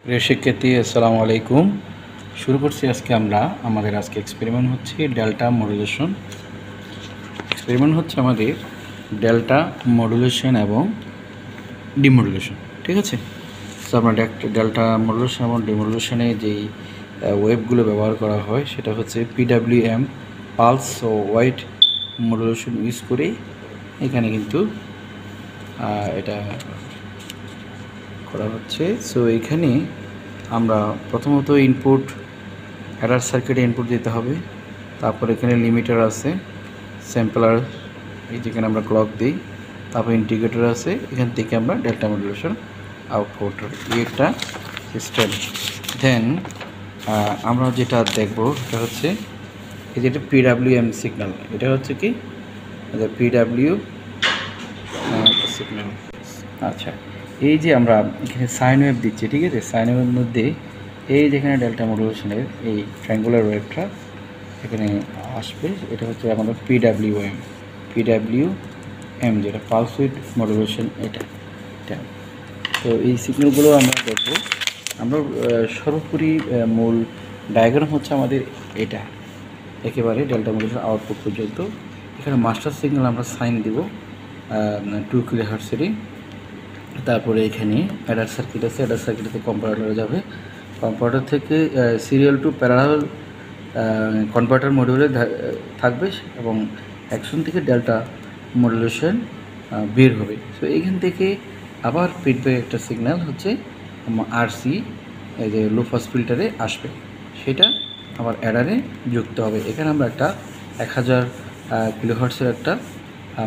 প্রিয় শিক্ষার্থী, আসসালামু আলাইকুম। শুরু করছি আজকে আমরা আমাদের এক্সপেরিমেন্ট হচ্ছে ডেল্টা মডুলেশন। এক্সপেরিমেন্ট হচ্ছে আমাদের ডেল্টা মডুলেশন এবং ডিমডুলেশন, ঠিক আছে। তো আমরা ডেল্টা মডুলেশন এবং ডিমডুলেশনে যেই ওয়েবগুলো ব্যবহার করা হয় সেটা হচ্ছে পিডাব্লিউএম, পালস ও ওয়াইড মডুলেশন ইউজ করে এখানে কিন্তু এটা করা হচ্ছে। সো এখানে আমরা প্রথমত ইনপুট অ্যাডার সার্কিটে ইনপুট দিতে হবে, তারপর এখানে লিমিটার আছে, স্যাম্পলার, এই যেখানে আমরা ক্লক দিই, তারপর ইন্টিগ্রেটর আছে, এখান থেকে আমরা ডেল্টা মডুলেশন আউটপুট একটা সিস্টেম। দেন আমরা যেটা দেখব সেটা হচ্ছে এই যেটা পিডাব্লিউএম সিগন্যাল, এটা হচ্ছে কি পিডাব্লিউ সিগন্যাল। আচ্ছা, এই যে আমরা এখানে সাইন ওয়েভ দিচ্ছি, ঠিক আছে। সাইন ওয়েভের মধ্যে এই যেখানে ডেল্টা মডুলেশনের এই ট্রায়াঙ্গুলার ওয়েভটা এখানে আসবে, এটা হচ্ছে আমাদের পিডাব্লিউএম যেটা পালস উইড মডুলেশন, এটা। তো এই সিগন্যালগুলো আমরা দেখব। আমরা সর্বোপরি মূল ডায়াগ্রাম হচ্ছে আমাদের এটা, একেবারে ডেল্টা মডুলেশন আউটপুট পর্যন্ত। এখানে মাস্টার সিগন্যাল আমরা সাইন দিব 2 কিলোহার্টজেরই। তারপরে এখানে অ্যাডার সার্কিট আছে, অ্যাডার সার্কিট থেকে কম্পারেটরে যাবে, কম্পারেটর থেকে সিরিয়াল টু প্যারালাল কনভার্টার মডিউলে থাকবে এবং অ্যাকশন থেকে ডেল্টা মডুলেশন বের হবে। সো এইখান থেকে আবার ফিডব্যাক একটা সিগন্যাল হচ্ছে আরসি, এই যে লো পাস ফিল্টারে আসবে, সেটা আবার অ্যাডারে যুক্ত হবে। এখানে আমরা একটা 1000 কিলোহার্টজের একটা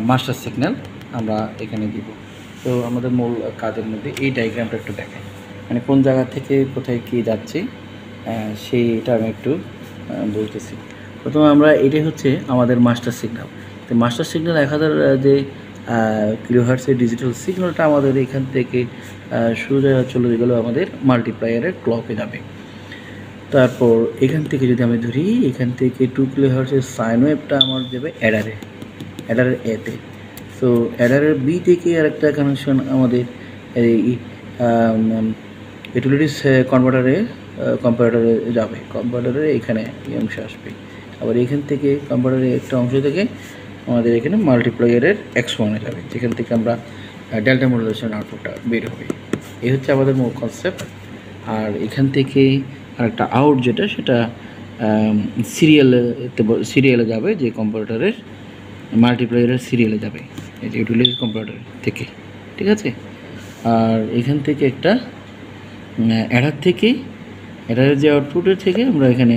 মাস্টার সিগন্যাল আমরা এখানে দিব। তো আমাদের মূল কাজের মধ্যে এই ডায়াগ্রামটা একটু দেখাই, মানে কোন জায়গা থেকে কোথায় কী যাচ্ছে সেইটা আমি একটু বলতেছি। প্রথমে আমরা এটাই হচ্ছে আমাদের মাস্টার সিগন্যাল। তো মাস্টার সিগন্যাল 1000 যে কিলোহার্টজের ডিজিটাল সিগন্যালটা আমাদের এখান থেকে সোজা চলে গেলেও আমাদের মাল্টিপ্লায়ারের ক্লকে যাবে। তারপর এখান থেকে যদি আমি ধরি, এখান থেকে 2 কিলোহার্টজের সাইন ওয়েভটা আমার দেবে অ্যাডারের এতে। সো অ্যাডারের বি থেকে আরেকটা কানেকশন আমাদের এই ইউটিলিটিস কম্পারেটরে যাবে, কম্পারেটরে এখানে এই অংশ আসবে। আবার এখান থেকে কম্পারেটরের একটা অংশ থেকে আমাদের এখানে মাল্টিপ্লায়ারের X1 যাবে, যেখান থেকে আমরা ডেল্টা মডুলেশন আউটপুটটা বের হবে। এই হচ্ছে আমাদের মূল কনসেপ্ট। আর এখান থেকে আরেকটা আউট যেটা, সেটা সিরিয়ালে যাবে, যে কম্পারেটরের মাল্টিপ্লায়ারের সিরিয়ালে যাবে, এই যে ইউটিলিটি কম্পারেটর থেকে, ঠিক আছে। আর এখান থেকে একটা অ্যাডারের যে আউটপুটের থেকে আমরা এখানে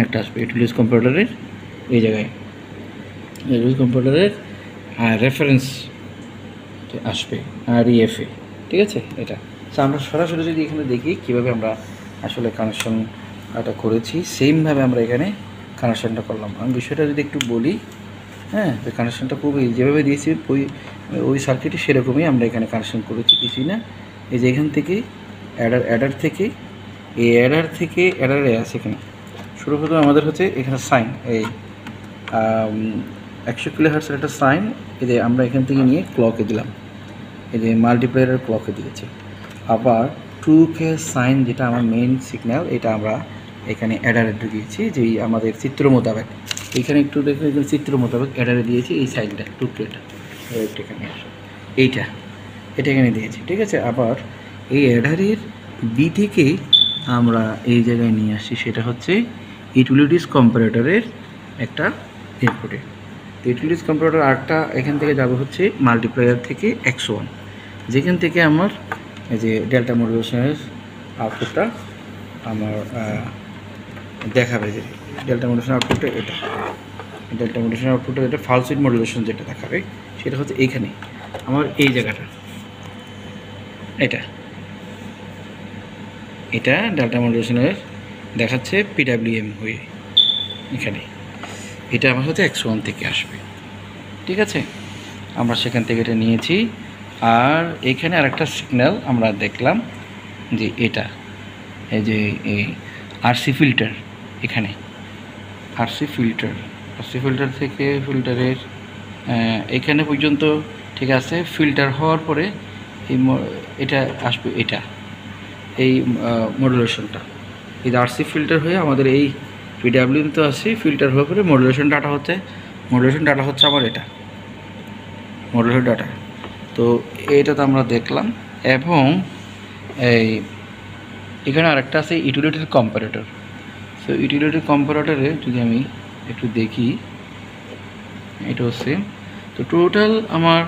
একটা আসবে ইউটিলিটি কম্পারেটরের এই জায়গায়, ইউটিলিটি কম্পারেটরের রেফারেন্স আসবে REF-এ, ঠিক আছে। এটা তো আমরা সরাসরি যদি এখানে দেখি কীভাবে আমরা আসলে কানেকশনটা করেছি, সেমভাবে আমরা এখানে কানেকশনটা করলাম। আমি বিষয়টা যদি একটু বলি, হ্যাঁ, তো কানেকশনটা খুবই যেভাবে দিয়েছি ওই সার্কিটে সেরকমই আমরা এখানে কানেকশন করেছি, কিছুই না। এই যে এখান থেকে অ্যাডার থেকে অ্যাডারে আছে এখানে সর্বপ্রথম আমাদের হচ্ছে এখানে সাইন, এই 100 কিলোহার্টজের একটা সাইন, এই যে আমরা এখান থেকে নিয়ে ক্লকে দিলাম, এই যে মাল্টিপ্লায়ারের ক্লকে দিয়েছি। আবার 2K সাইন যেটা আমার মেইন সিগন্যাল, এটা আমরা এখানে অ্যাডারে দিয়েছি, যেই আমাদের চিত্র মোতাবেক, এইখানে একটু দেখুন, এখানে চিত্র মোতাবেক অ্যাডারে দিয়েছি এই সাইনটা 2Kটা, এখানে আসে এটা এখানে দিয়েছি, ঠিক আছে। আবার এই অ্যাডারের বি থেকে আমরা এই জায়গায় নিয়ে আসছি, সেটা হচ্ছে ইউটিলিটিস কম্পারেটরের একটা ইনপুটে। ইউটিলিটিস কম্পারেটর আরেকটা এখান থেকে যাবে হচ্ছে মাল্টিপ্লায়ার থেকে X1, যেখান থেকে আমার এই যে ডেল্টা মডুলেশনের আউটপুটটা আমার দেখাবে, যে ডেল্টা মডুলেশন আউটপুটটা এটা, ডেল্টা মডুলেশন আউটপুটটা এটা পালস উইড মডুলেশন যেটা দেখাবে, সেটা হচ্ছে এইখানে আমার এই জায়গাটা, এটা ডেল্টা মডুলেশনের দেখাচ্ছে পিডাব্লিউএম হয়ে এখানে, এটা আমার হচ্ছে X1 থেকে আসবে, ঠিক আছে। আমরা সেখান থেকে এটা নিয়েছি। আর এখানে আরেকটা সিগন্যাল আমরা দেখলাম, যে এটা এই যে এই আরসি ফিল্টার, এখানে আরসি ফিল্টার থেকে ফিল্টারের এখানে পর্যন্ত, ঠিক আছে। ফিল্টার হওয়ার পরে এটা আসবে, এটা এই মডুলেশনটা, এই আরসি ফিল্টার হয়ে আমাদের এই পিডাব্লিউএম তো আসে, ফিল্টার হয়ে পরে মডুলেশন ডাটা হচ্ছে আমার এটা মডুলেশন ডাটা। তো এটা তো আমরা দেখলাম। এবং এই এখানে আরেকটা আছে ইউটিলিটির কম্পারেটর। সো ইউটিলিটির কম্পারেটরে যদি আমি একটু দেখি, এটাও সেম। তো টোটাল আমার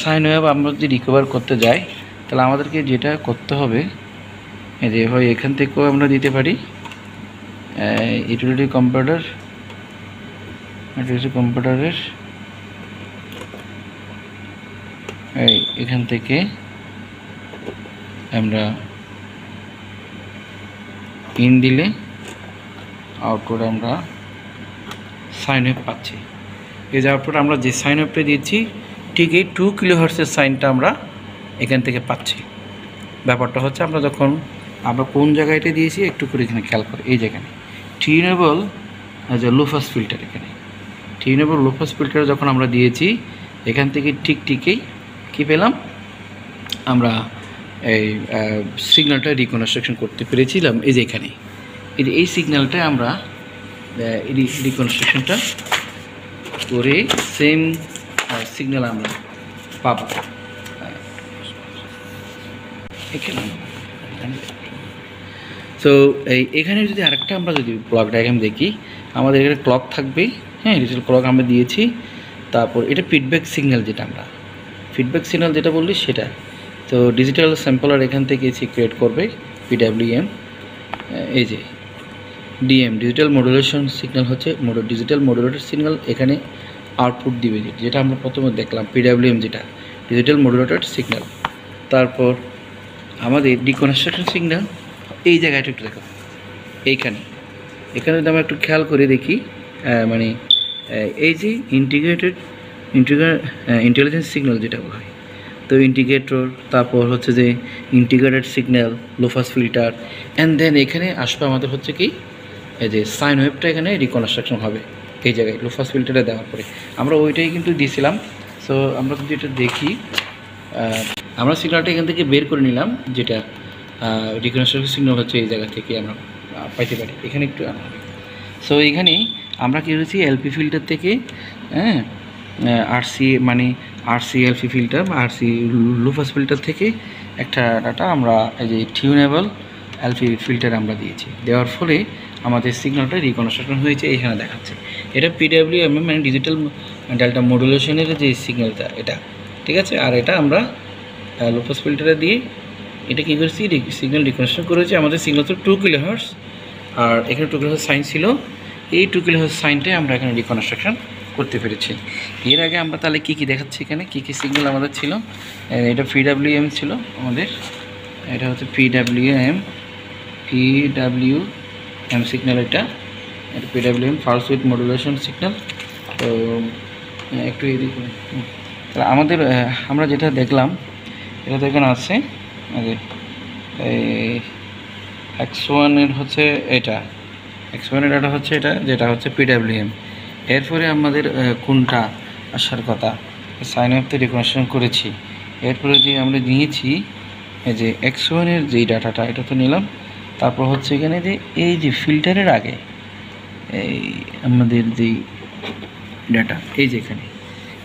সাইন ওয়েভ আমরা যদি রিকভার করতে যাই, তাহলে আমাদেরকে যেটা করতে হবে, এই যে হয় এখান থেকেও আমরা দিতে পারি ইউটিলিটি কম্পারেটরের এখান থেকে আমরা ইন দিলে আউটপুট আমরা সাইন ওয়েভ পাচ্ছি। এই যে আউটপুট আমরা যে সাইন ওয়েভটা দিচ্ছি, ঠিক এই 2 কিলোহার্টজের সাইনটা আমরা এখান থেকে পাচ্ছি। ব্যাপারটা হচ্ছে আমরা কোন জায়গায়টা দিয়েছি একটু করে এখানে খেয়াল করে, এই জায়গায় টিউনেবল যে লো পাস ফিল্টার, এখানে টিউনেবল লো পাস ফিল্টার যখন আমরা দিয়েছি, এখান থেকে ঠিকই কী পেলাম, আমরা এই সিগন্যালটা রিকনস্ট্রাকশন করতে পেরেছিলাম। এই যে এখানে এই সিগন্যালটা আমরা রিকনস্ট্রাকশনটা করে সেম সিগন্যাল আমরা পাবো এখানে। সো এখানে যদি আরেকটা আমরা যদি ক্লক ডায়াগ্রাম দেখি, আমাদের এখানে ক্লক থাকবে, হ্যাঁ, ডিজিটাল ক্লক আমরা দিয়েছি। তারপর এটা ফিডব্যাক সিগন্যাল, যেটা বললি সেটা। তো ডিজিটাল স্যাম্পলার এখান থেকে এসে ক্রিয়েট করবে পিডাব্লিউএম, এই যে ডিএম ডিজিটাল মডুলেশন সিগন্যাল হচ্ছে ডিজিটাল মডুলেটর সিগন্যাল, এখানে আউটপুট দিবে, যেটা আমরা প্রথমে দেখলাম পিডাব্লিউএম, যেটা ডিজিটাল মডুলেটর সিগন্যাল। তারপর আমাদের ডিকনস্ট্রাকশন সিগন্যাল এই জায়গাটা একটু দেখো, এখানে যদি আমরা একটু খেয়াল করে দেখি, মানে এই যে ইন্টিগ্রেটেড সিগন্যাল যেটা বলা হয়, তো ইন্টিগ্রেটর, তারপর হচ্ছে যে integrated signal, low pass filter, and then এখানে আসবে আমাদের হচ্ছে কি, এই যে সাইন ওয়েভটা এখানে রিকনস্ট্রাকশন হবে এই জায়গায় লো পাস ফিল্টারে দেওয়ার পরে। আমরা ওইটাই কিন্তু দিয়েছিলাম। সো আমরা যদি এটা দেখি, আমরা সিগন্যালটা এখান থেকে বের করে নিলাম, যেটা রিকনস্ট্রাকশন সিগন্যাল হচ্ছে এই জায়গা থেকে আমরা পাইতে পারি। এখানে একটু সো এখানে আমরা কী করেছি, এলপি ফিল্টার থেকে, হ্যাঁ, আরসি এলপি ফিল্টার বা আরসি লো পাস ফিল্টার থেকে একটা ডাটা আমরা এই যে টিউনেবল এলপি ফিল্টার আমরা দিয়েছি। দেওয়ার ফলে আমাদের সিগন্যালটা রিকনস্ট্রাকশন হয়েছে, এখানে দেখাচ্ছে। এটা পিডাব্লিউএম মানে ডিজিটাল ডেল্টা মডুলেশনের যে সিগন্যালটা এটা, ঠিক আছে। আর এটা আমরা লো পাস ফিল্টারে দিয়ে এটা কী করেছি, সিগন্যাল রিকনস্ট্রাকশন করেছি। আমাদের সিগন্যাল তো 2 কিলোহার্টজ, আর এখানে 2 কিলোহার্টজ সাইন ছিল, এই 2 কিলোহার্টজ সাইনটাই আমরা এখানে রিকনস্ট্রাকশন করতে পেরেছি। এর আগে আমরা তাহলে কী দেখাচ্ছি, এখানে কী সিগন্যাল আমাদের ছিল। এটা পিডাব্লিউএম ছিল আমাদের, এটা হচ্ছে পিডাব্লিউএম সিগন্যাল, এটা PWM pulse with modulation signal. তো একটু এদিকে তাহলে আমাদের আমরা যেটা দেখলাম, এটা তো এখানে আছে, এই X1 হচ্ছে এটা, X1 ডাটা হচ্ছে এটা, যেটা হচ্ছে পিডাব্লিউএম। এরপরে আমাদের কোনটা আসার কথা, সাইন ওয়েভতে রিকনস্ট্রাকশন করেছি। এরপরে যে আমরা নিয়েছি এই যে X1 যেই ডাটাটা, এটা তো নিলাম। তারপর হচ্ছে এখানে যে এই যে ফিল্টারের আগে এই আমাদের যেই ডাটা, এই যে এখানে,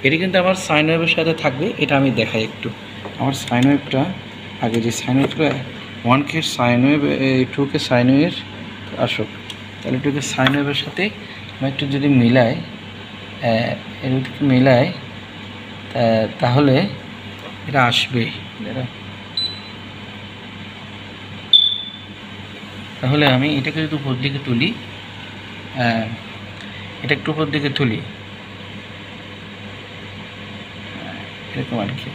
এটা কিন্তু আমার সাইন ওয়েভের সাথে থাকবে। এটা আমি দেখাই একটু, আমার সাইন ওয়েভটা আগে, যে সাইন ওয়েভটা 1K sine wave, 2K sine wave আসুক, তাহলে 2K সাইন ওয়েভের সাথে আমি একটু যদি মিলাই, তাহলে এটা আসবে। তাহলে আমি এটাকে যদি উপর দিকে তুলি, এটা একটু উপর দিকে তুলি, এরকম আর কি।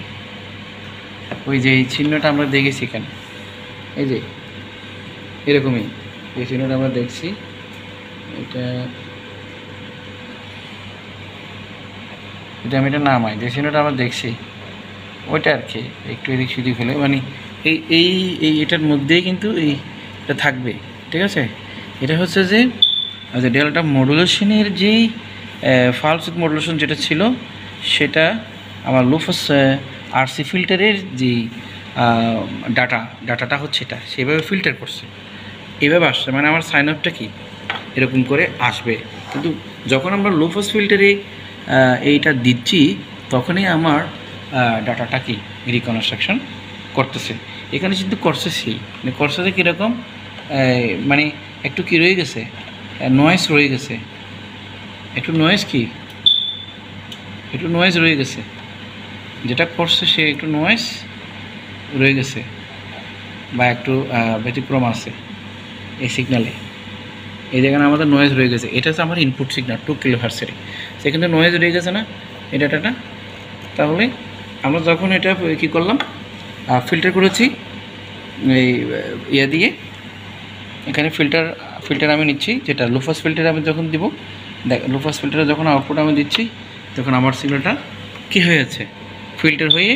ওই যে এই চিহ্নটা আমরা দেখেছি এখানে, এই যে এরকমই এই চিহ্নটা আমরা দেখছি, এটা আমি এটা নামাই, যে চিহ্নটা আমরা দেখছি ওইটা আর কি, একটু এদিক সেদিক হলে মানে এটার মধ্যেই কিন্তু এটা থাকবে, ঠিক আছে। এটা হচ্ছে যে ডেল্টা মডুলেশনের যেই পালস উইথ মডুলেশন যেটা ছিল, সেটা আমার লো পাস আরসি ফিল্টারের যেই ডাটাটা হচ্ছে এটা সেভাবে ফিল্টার করছে, এভাবে আসছে, মানে আমার সাইন আপটা কি এরকম করে আসবে। কিন্তু যখন আমরা লো পাস ফিল্টারে এইটা দিচ্ছি তখনই আমার ডাটাটা কি রিকনস্ট্রাকশন করতেছে। এখানে কিন্তু করছে সেই মানে করছে যে কীরকম মানে একটু কী রয়ে গেছে, নয়েজ রয়ে গেছে, একটু নয়েজ রয়ে গেছে, যেটা করছে সে একটু নয়েজ রয়ে গেছে বা একটু ব্যতিক্রম আছে এই সিগনালে। এই জায়গায় আমাদের নয়েজ রয়ে গেছে, এটা হচ্ছে আমার ইনপুট সিগনাল 2 কিলোহার্টজের, সেখানে নয়েজ রয়ে গেছে না এই ডাটাটা। তাহলে আমরা যখন এটা কী করলাম, ফিল্টার করেছি এই ইয়ে দিয়ে, এখানে ফিল্টার আমি নিচ্ছি, যেটা লো পাস ফিল্টার আমি যখন দিব, দেখ লো পাস ফিল্টারে যখন আউটপুট আমি দিচ্ছি তখন আমার সিগন্যালটা কী হয়েছে, ফিল্টার হয়ে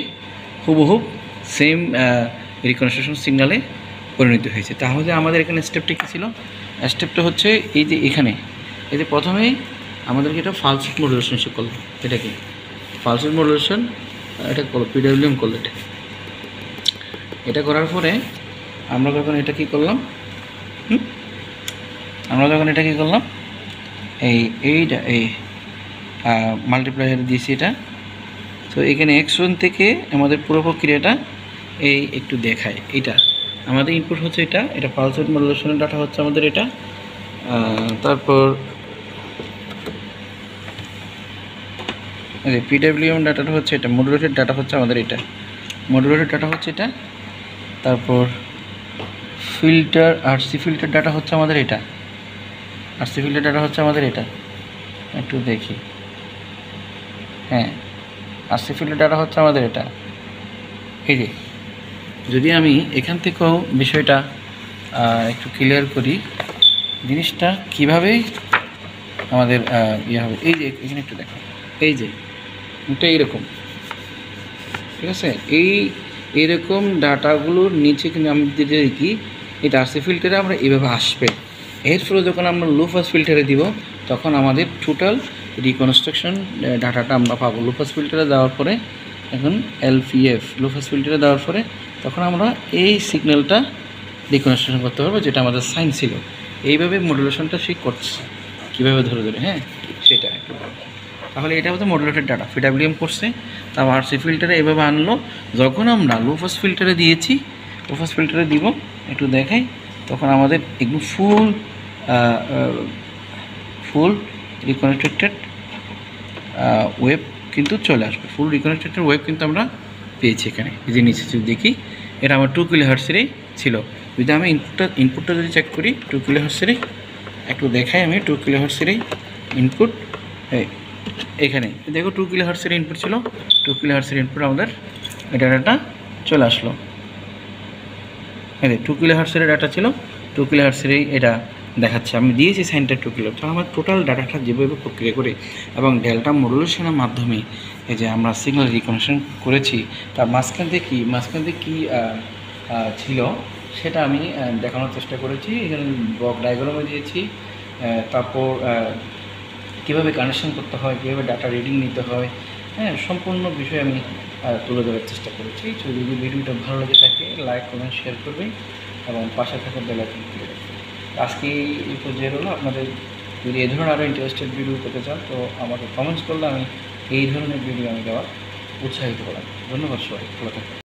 হুবহুব সেম রিকনস্ট্রাকশন সিগনালে পরিণত হয়েছে। তাহলে আমাদের এখানে স্টেপটা কী ছিল, স্টেপটা হচ্ছে এই যে এখানে এই যে প্রথমেই আমাদেরকে এটা ফালস উইডথ মডুলেশন শিখ করলো, এটা কি ফালস উইডথ মডুলেশন, এটা করলো পিডব্লিউএম করলো, এটা করার পরে আমরা যখন এটা কী করলাম, এইটা এই মাল্টিপ্লায়ার দিয়েছি এটা। তো এখানে X1 থেকে আমাদের পুরো প্রক্রিয়াটা এই একটু দেখায়, এটা আমাদের ইনপুট হচ্ছে এটা পালস উইডথ মডুলেশনের ডাটা হচ্ছে আমাদের এটা। তারপর পিডব্লিউএম ডাটাটা হচ্ছে এটা, মডুলেটেড ডাটা হচ্ছে আমাদের এটা, মডুলেটেড ডাটা হচ্ছে এটা। তারপর ফিল্টার আরসি ফিল্টার ডাটা হচ্ছে আমাদের এটা, আরসি ফিল্টার ডাটা হচ্ছে আমাদের এটা, একটু দেখি, হ্যাঁ আরসি ফিল্টার ডাটা হচ্ছে আমাদের এটা। এই যে যদি আমি এখান থেকেও বিষয়টা একটু ক্লিয়ার করি, জিনিসটা কীভাবে আমাদের ইয়ে হবে, এই যে এখানে একটু দেখো, এই যে এটা এইরকম, ঠিক আছে, এইরকম ডাটাগুলোর নিচে কিন্তু আমি যদি দেখি এই আরসি ফিল্টারে আমরা এইভাবে আসবে। এর ফলে যখন আমরা লো পাস ফিল্টারে দিব তখন আমাদের টোটাল রিকনস্ট্রাকশন ডাটাটা আমরা পাবো। লো পাস ফিল্টারে দেওয়ার পরে এখন LPF লো পাস ফিল্টারে দেওয়ার পরে তখন আমরা এই সিগন্যালটা রিকনস্ট্রাকশন করতে পারবো, যেটা আমাদের সাইন ছিল। এইভাবে মডুলেশনটা সে করছে কীভাবে ধরে হ্যাঁ সেটা একটু। তাহলে এটা হচ্ছে মডুলেটেড ডাটা, পিডব্লিউএম করছে, তারপর আরসি ফিল্টারে এভাবে আনলো। যখন আমরা লো পাস ফিল্টারে দিয়েছি, লো পাস ফিল্টারে দিব একটু দেখাই, তখন আমাদের একদম ফুল রিকনেক্টেড ওয়েব কিন্তু চলে আসবে, ফুল রিকনেক্টেড ওয়েব কিন্তু আমরা পেয়েছি এখানে। এই যে নিচে যদি দেখি এটা আমার 2 কিলোহার্টজেরই ছিল। যদি আমি ইনপুটটা যদি চেক করি 2 কিলোহার্টজেরই একটু দেখাই, আমি 2 কিলোহার্টজেরই ইনপুট এখানে দেখো 2 কিলোহার্টজের ইনপুট ছিল, 2 কিলোহার্টজের ইনপুট আমাদের এই ডাটাটা চলে আসলো। এই 2 কিলোহার্টজের ডাটা ছিল, 2 কিলোহার্টজেরই এটা দেখাচ্ছে, আমি দিয়েছি সাইনটা 2 কিলো। তাহলে আমার টোটাল ডাটাটা যেভাবে প্রক্রিয়া করে এবং ডেল্টা মডুলেশনের মাধ্যমে এই যে আমরা সিগন্যাল রিকনেকশন করেছি, তার মাঝখান থেকে কী ছিল সেটা আমি দেখানোর চেষ্টা করেছি। এখানে ব্লক ডায়াগ্রামে দিয়েছি, তারপর কীভাবে কানেকশন করতে হয়, কীভাবে ডাটা রিডিং নিতে হয়, হ্যাঁ সম্পূর্ণ বিষয় আমি তুলে ধরার চেষ্টা করেছি। যদি ভিডিওটা ভালো লেগে থাকে লাইক কমেন্ট শেয়ার করবেন এবং পাশে থাকা বেল আইকন ক্লিক করবেন। আজকে এই পর্যায়ে হলো, আপনাদের যদি এই ধরনের আরও ইন্টারেস্টেড ভিডিও পেতে চান তো আমাকে কমেন্টস করলে আমি এই ধরনের ভিডিও আমি দেওয়ার উৎসাহিত করাম। ধন্যবাদ সবাই, ভালো থাকবেন।